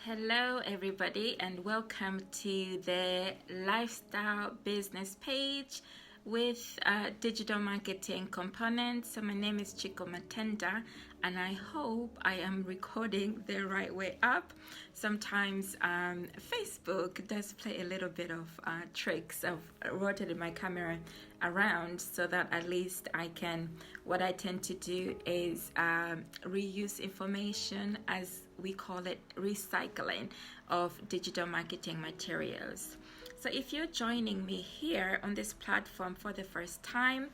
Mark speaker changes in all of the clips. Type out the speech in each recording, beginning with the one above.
Speaker 1: Hello, everybody, and welcome to the lifestyle business page with digital marketing components. So, my name is Chico Matenda, and I hope I am recording the right way up. Sometimes Facebook does play a little bit of tricks of rotating my camera around so that at least I can, what I tend to do is reuse information, as we call it, recycling of digital marketing materials. So if you're joining me here on this platform for the first time,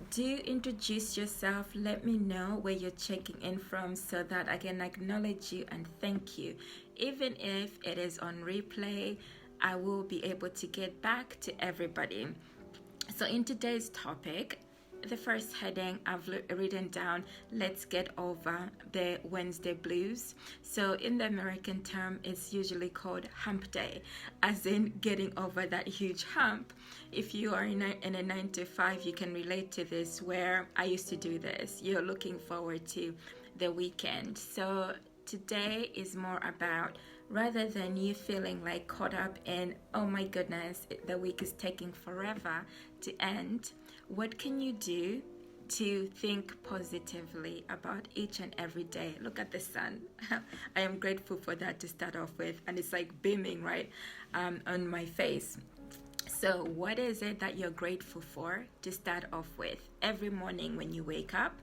Speaker 1: do introduce yourself. Let me know where you're checking in from so that I can acknowledge you and thank you. Even if it is on replay, I will be able to get back to everybody. So in today's topic, the first heading I've written down, let's get over the Wednesday blues. So in the American term, it's usually called hump day, as in getting over that huge hump. If you are in a 9 to 5, you can relate to this, where I used to do this. You're looking forward to the weekend. So today is more about, rather than you feeling like caught up in, oh my goodness, the week is taking forever to end, what can you do to think positively about each and every day? Look at the sun. I am grateful for that to start off with, and it's like beaming right on my face. So what is it that you're grateful for to start off with every morning when you wake up?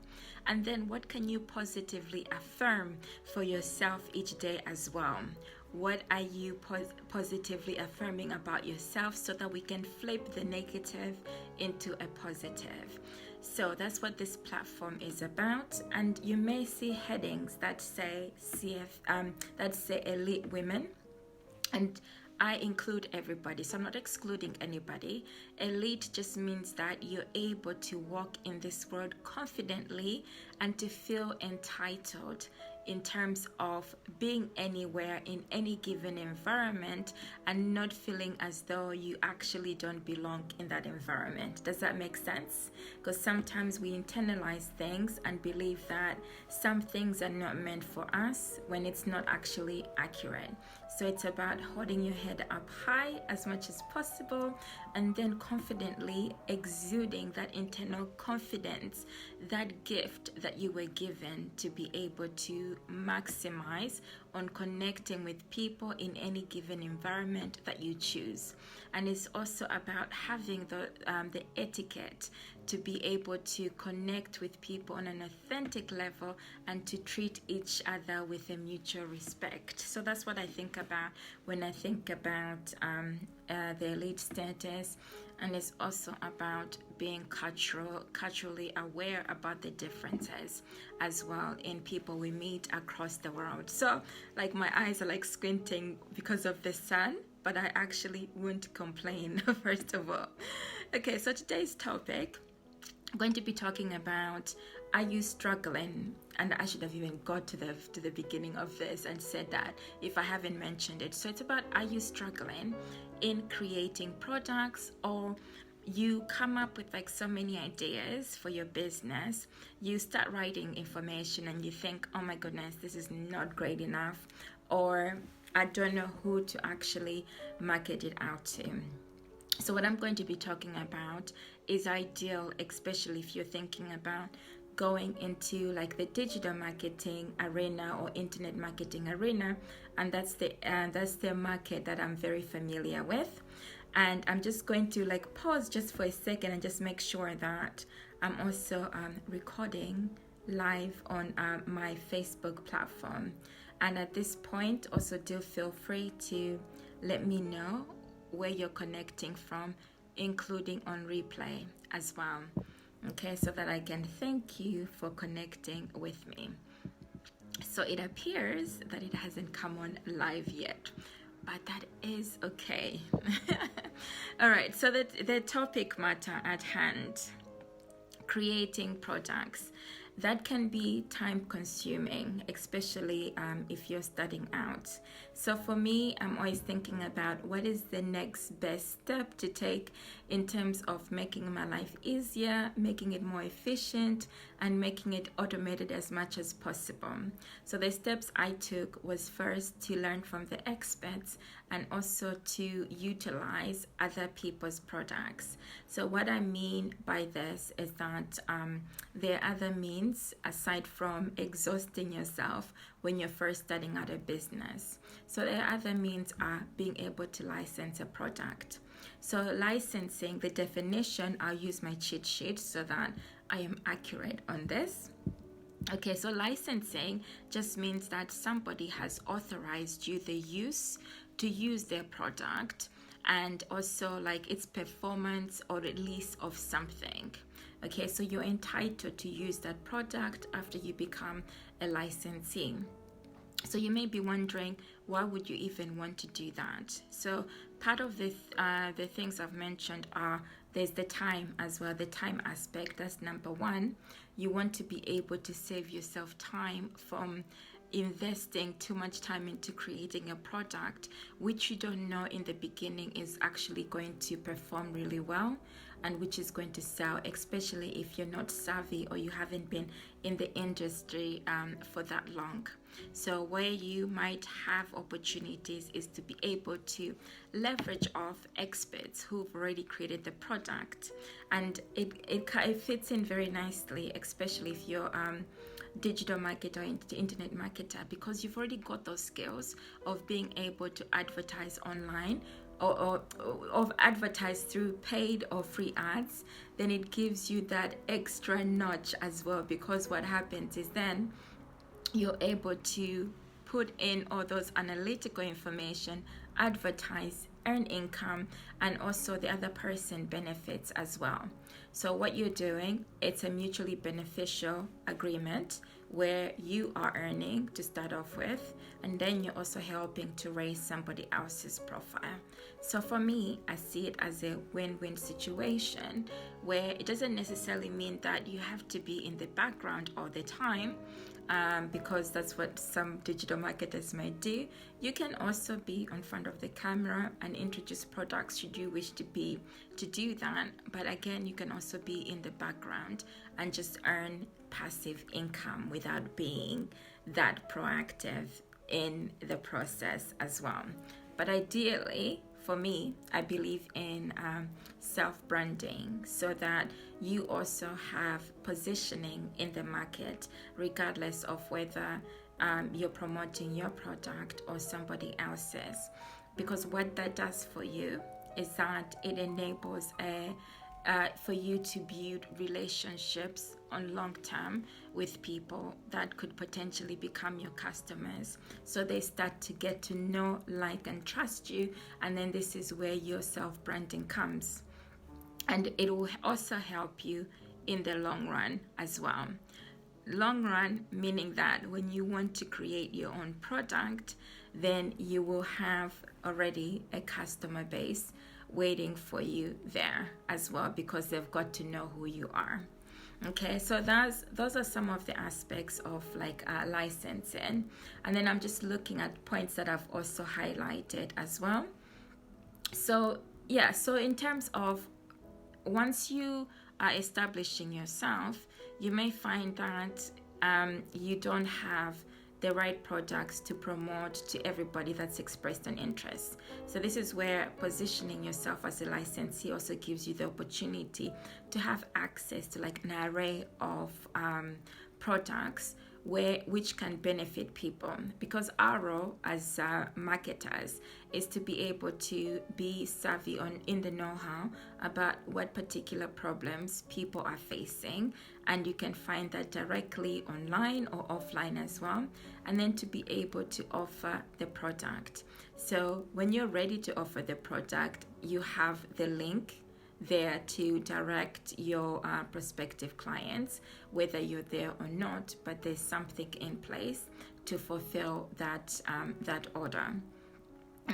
Speaker 1: And then what can you positively affirm for yourself each day as well? What are you positively affirming about yourself so that we can flip the negative into a positive? So that's what this platform is about. And you may see headings that say elite women, and I include everybody, so I'm not excluding anybody. Elite just means that you're able to walk in this world confidently and to feel entitled in terms of being anywhere in any given environment and not feeling as though you actually don't belong in that environment. Does that make sense? Because sometimes we internalize things and believe that some things are not meant for us when it's not actually accurate. So it's about holding your head up high as much as possible and then confidently exuding that internal confidence, that gift that you were given to be able to maximize on connecting with people in any given environment that you choose. And it's also about having the etiquette to be able to connect with people on an authentic level and to treat each other with a mutual respect. So that's what I think about when I think about the elite status. And it's also about being culturally aware about the differences as well in people we meet across the world. So like my eyes are like squinting because of the sun, but I actually won't complain, first of all. Okay, so today's topic, I'm going to be talking about, are you struggling? And I should have even got to the beginning of this and said that if I haven't mentioned it. So it's about, are you struggling in creating products, or you come up with like so many ideas for your business, you start writing information and you think, oh my goodness, this is not great enough, or I don't know who to actually market it out to. So what I'm going to be talking about is ideal, especially if you're thinking about going into like the digital marketing arena or internet marketing arena, and that's the market that I'm very familiar with. And I'm just going to like pause just for a second and just make sure that I'm also recording live on my Facebook platform. And at this point, also do feel free to let me know where you're connecting from, including on replay as well. Okay, so that I can thank you for connecting with me. So it appears that it hasn't come on live yet, but that is okay. All right, so the topic matter at hand, creating products. that can be time consuming, especially if you're starting out. So for me, I'm always thinking about what is the next best step to take in terms of making my life easier, making it more efficient, and making it automated as much as possible. So the steps I took was first to learn from the experts and also to utilize other people's products. So what I mean by this is that there are other means aside from exhausting yourself when you're first starting out a business. So the other means are being able to license a product. So licensing, the definition, I'll use my cheat sheet so that I am accurate on this. Okay, so licensing just means that somebody has authorized you the use to use their product and also like its performance or release of something. Okay, so you're entitled to use that product after you become a licensee. So you may be wondering, why would you even want to do that? So part of the things I've mentioned are there's the time as well, the time aspect. That's number one. You want to be able to save yourself time from investing too much time into creating a product which you don't know in the beginning is actually going to perform really well and which is going to sell, especially if you're not savvy or you haven't been in the industry for that long. So where you might have opportunities is to be able to leverage off experts who've already created the product, and it fits in very nicely, especially if you're digital marketer or internet marketer, because you've already got those skills of being able to advertise online or advertise through paid or free ads. Then it gives you that extra notch as well, because what happens is then you're able to put in all those analytical information, advertise, earn income, and also the other person benefits as well. So what you're doing, it's a mutually beneficial agreement where you are earning to start off with, and then you're also helping to raise somebody else's profile. So for me, I see it as a win-win situation where it doesn't necessarily mean that you have to be in the background all the time, because that's what some digital marketers might do. You can also be in front of the camera and introduce products should you wish to do that. But again, you can also be in the background and just earn passive income without being that proactive in the process as well. But ideally, for me, I believe in self-branding so that you also have positioning in the market, regardless of whether you're promoting your product or somebody else's. Because what that does for you is that it enables for you to build relationships on long term with people that could potentially become your customers. So they start to get to know, like, and trust you. And then this is where your self-branding comes. And it will also help you in the long run as well. Long run, meaning that when you want to create your own product, then you will have already a customer base waiting for you there as well, because they've got to know who you are. Okay, so those are some of the aspects of like licensing, and then I'm just looking at points that I've also highlighted as well. So yeah, so in terms of once you are establishing yourself, you may find that you don't have the right products to promote to everybody that's expressed an interest. So this is where positioning yourself as a licensee also gives you the opportunity to have access to like an array of products which can benefit people, because our role as marketers is to be able to be savvy in the know-how about what particular problems people are facing, and you can find that directly online or offline as well, and then to be able to offer the product. So when you're ready to offer the product, you have the link there to direct your prospective clients, whether you're there or not, but there's something in place to fulfill that order.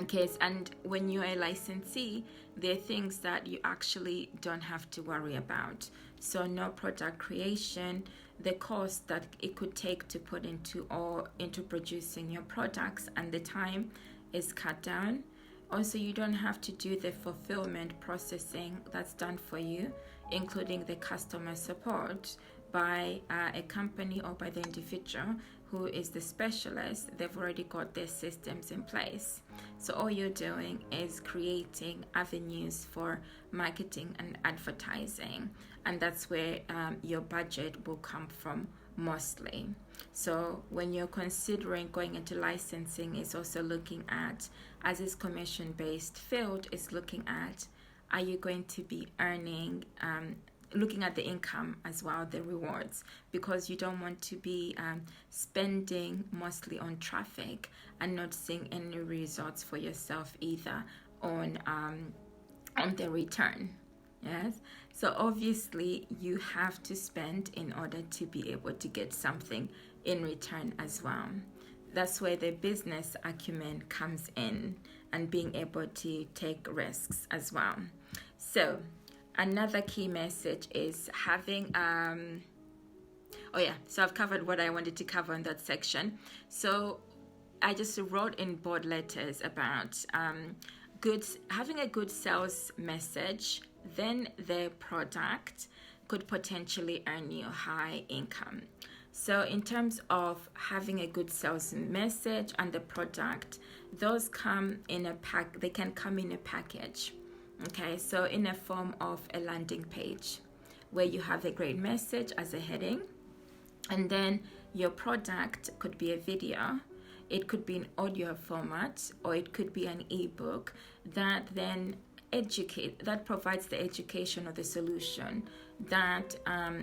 Speaker 1: Okay, and when you're a licensee, there are things that you actually don't have to worry about. So no product creation, the cost that it could take to put into producing your products, and the time is cut down. Also, you don't have to do the fulfillment processing that's done for you, including the customer support by a company or by the individual who is the specialist. They've already got their systems in place. So all you're doing is creating avenues for marketing and advertising, and that's where your budget will come from mostly. So when you're considering going into licensing, it's also looking at, as is commission-based field, is looking at, are you going to be earning, looking at the income as well, the rewards, because you don't want to be spending mostly on traffic and not seeing any results for yourself either on the return. Yes, so obviously you have to spend in order to be able to get something in return as well. That's where the business acumen comes in, and being able to take risks as well. So another key message is having so I've covered what I wanted to cover in that section. So I just wrote in bold letters about having a good sales message. Then the product could potentially earn you high income. So in terms of having a good sales message and the product, those come in a pack. They can come in a package. Okay, so in a form of a landing page where you have a great message as a heading, and then your product could be a video, it could be an audio format, or it could be an ebook that then provides the education or the solution that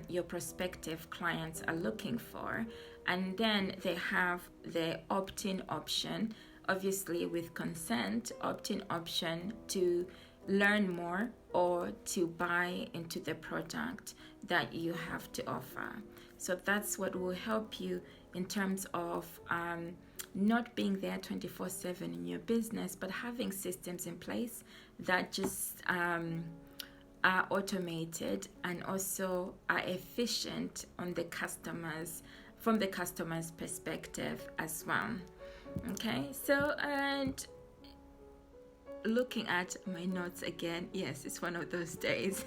Speaker 1: your prospective clients are looking for. And then they have the opt-in option, obviously with consent, opt-in option to learn more or to buy into the product that you have to offer. So that's what will help you in terms of not being there 24/7 in your business, but having systems in place that just are automated and also are efficient on the customers, from the customer's perspective as well. Okay, so, and looking at my notes again, yes, it's one of those days.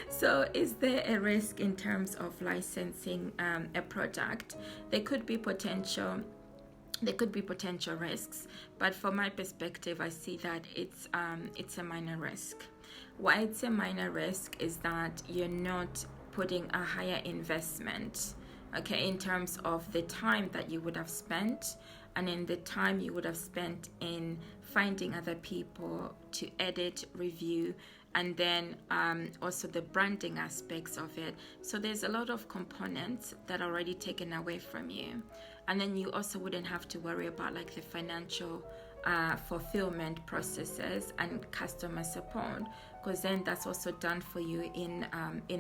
Speaker 1: So is there a risk in terms of licensing a product? There could be potential risks, but from my perspective, I see that it's a minor risk. Why it's a minor risk is that you're not putting a higher investment, okay, in terms of the time that you would have spent, and in the time you would have spent in finding other people to edit, review, and then also the branding aspects of it. So there's a lot of components that are already taken away from you. And then you also wouldn't have to worry about like the financial fulfillment processes and customer support, because then that's also done for you in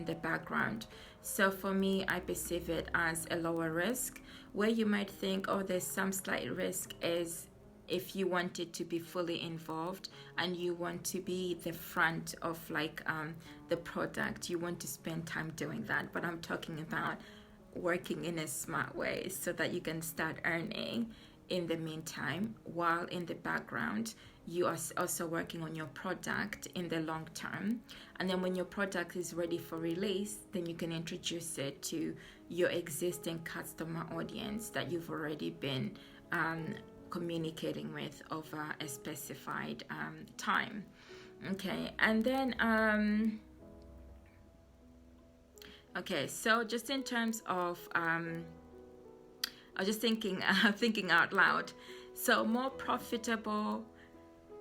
Speaker 1: the background. So for me, I perceive it as a lower risk. Where you might think, oh, there's some slight risk, is if you wanted to be fully involved and you want to be the front of like the product, you want to spend time doing that. But I'm talking about working in a smart way so that you can start earning in the meantime, while in the background you are also working on your product in the long term. And then when your product is ready for release, then you can introduce it to your existing customer audience that you've already been communicating with over a specified time. Okay, and then okay, so just in terms of I was just thinking out loud. So more profitable,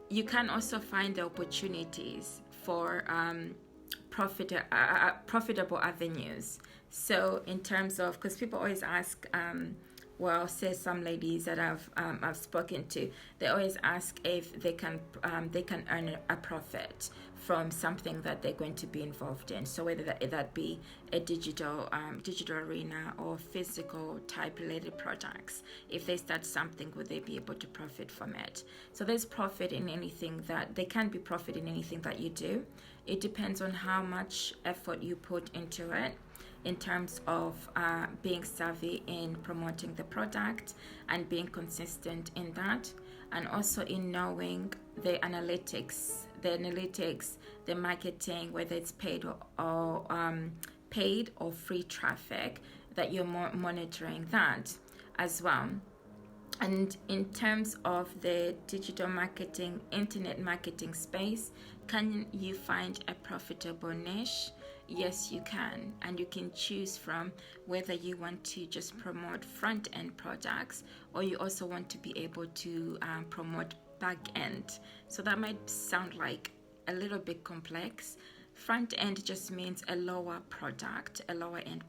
Speaker 1: you can also find the opportunities for profitable avenues. So in terms of, because people always ask, well, say some ladies that I've spoken to, they always ask if they can earn a profit from something that they're going to be involved in. So whether that be a digital arena or physical type related products, if they start something, would they be able to profit from it? So there's profit in anything that they can be profit in anything that you do. It depends on how much effort you put into it. in terms of being savvy in promoting the product and being consistent in that, and also in knowing the analytics, the marketing, whether it's paid or free traffic, that you're monitoring that as well. And in terms of the digital marketing, internet marketing space, can you find a profitable niche? Yes, you can. And you can choose from whether you want to just promote front-end products, or you also want to be able to promote back-end. So that might sound like a little bit complex. Front end just means a lower end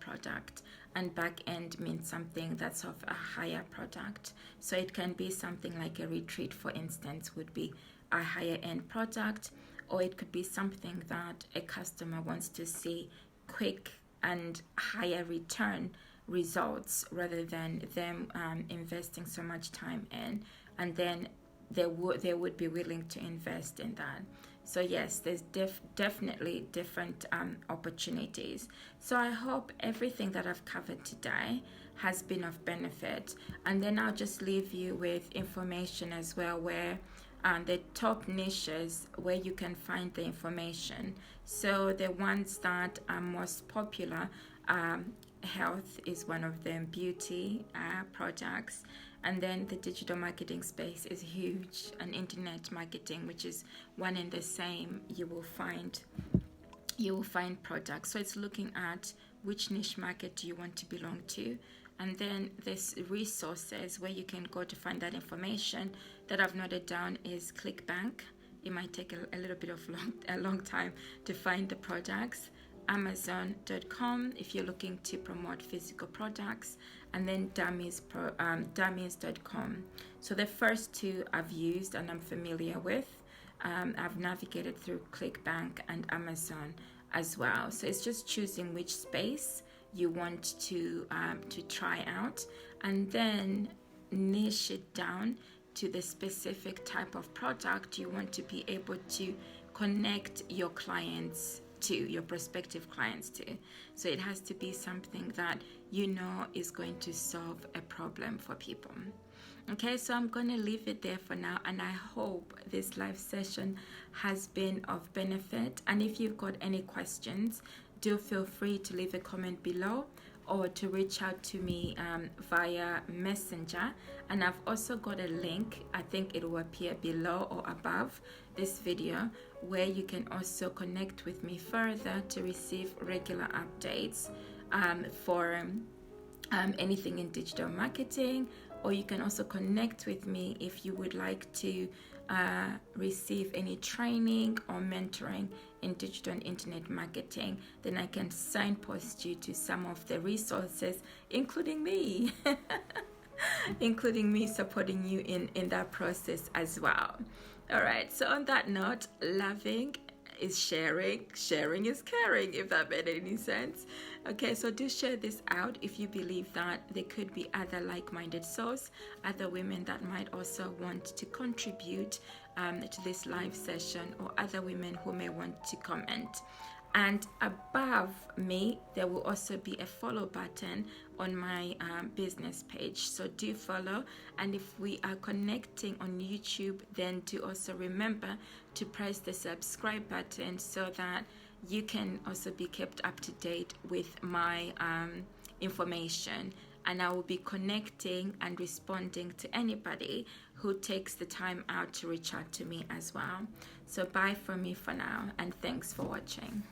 Speaker 1: product, and back end means something that's of a higher product. So it can be something like a retreat, for instance, would be a higher end product, or it could be something that a customer wants to see quick and higher return results, rather than them investing so much time in, and then they would be willing to invest in that. So yes, there's definitely different opportunities. So I hope everything that I've covered today has been of benefit. And then I'll just leave you with information as well, where the top niches where you can find the information. So the ones that are most popular, health is one of them, beauty products, and then the digital marketing space is huge, and internet marketing, which is one and the same. You will find products. So it's looking at which niche market do you want to belong to, and then there's resources where you can go to find that information. That I've noted down is ClickBank. It might take a little bit of a long time to find the products. Amazon.com if you're looking to promote physical products, and then dummies.com. So the first two I've used and I'm familiar with. I've navigated through ClickBank and Amazon as well. So it's just choosing which space you want to try out, and then niche it down to the specific type of product you want to be able to connect your clients to, your prospective clients to. So it has to be something that you know is going to solve a problem for people. Okay, so I'm going to leave it there for now, and I hope this live session has been of benefit. And if you've got any questions, do feel free to leave a comment below, or to reach out to me via Messenger. And I've also got a link, I think it will appear below or above this video, where you can also connect with me further to receive regular updates for anything in digital marketing. Or you can also connect with me if you would like to receive any training or mentoring in digital and internet marketing. Then I can signpost you to some of the resources, including me including me supporting you in that process as well. All right, so on that note, loving is sharing is caring, if that made any sense. Okay, so do share this out if you believe that there could be other like-minded souls, other women that might also want to contribute to this live session, or other women who may want to comment. And above me, there will also be a follow button on my business page. So do follow. And if we are connecting on YouTube, then do also remember to press the subscribe button, so that you can also be kept up to date with my information. And I will be connecting and responding to anybody who takes the time out to reach out to me as well. So bye from me for now, and thanks for watching.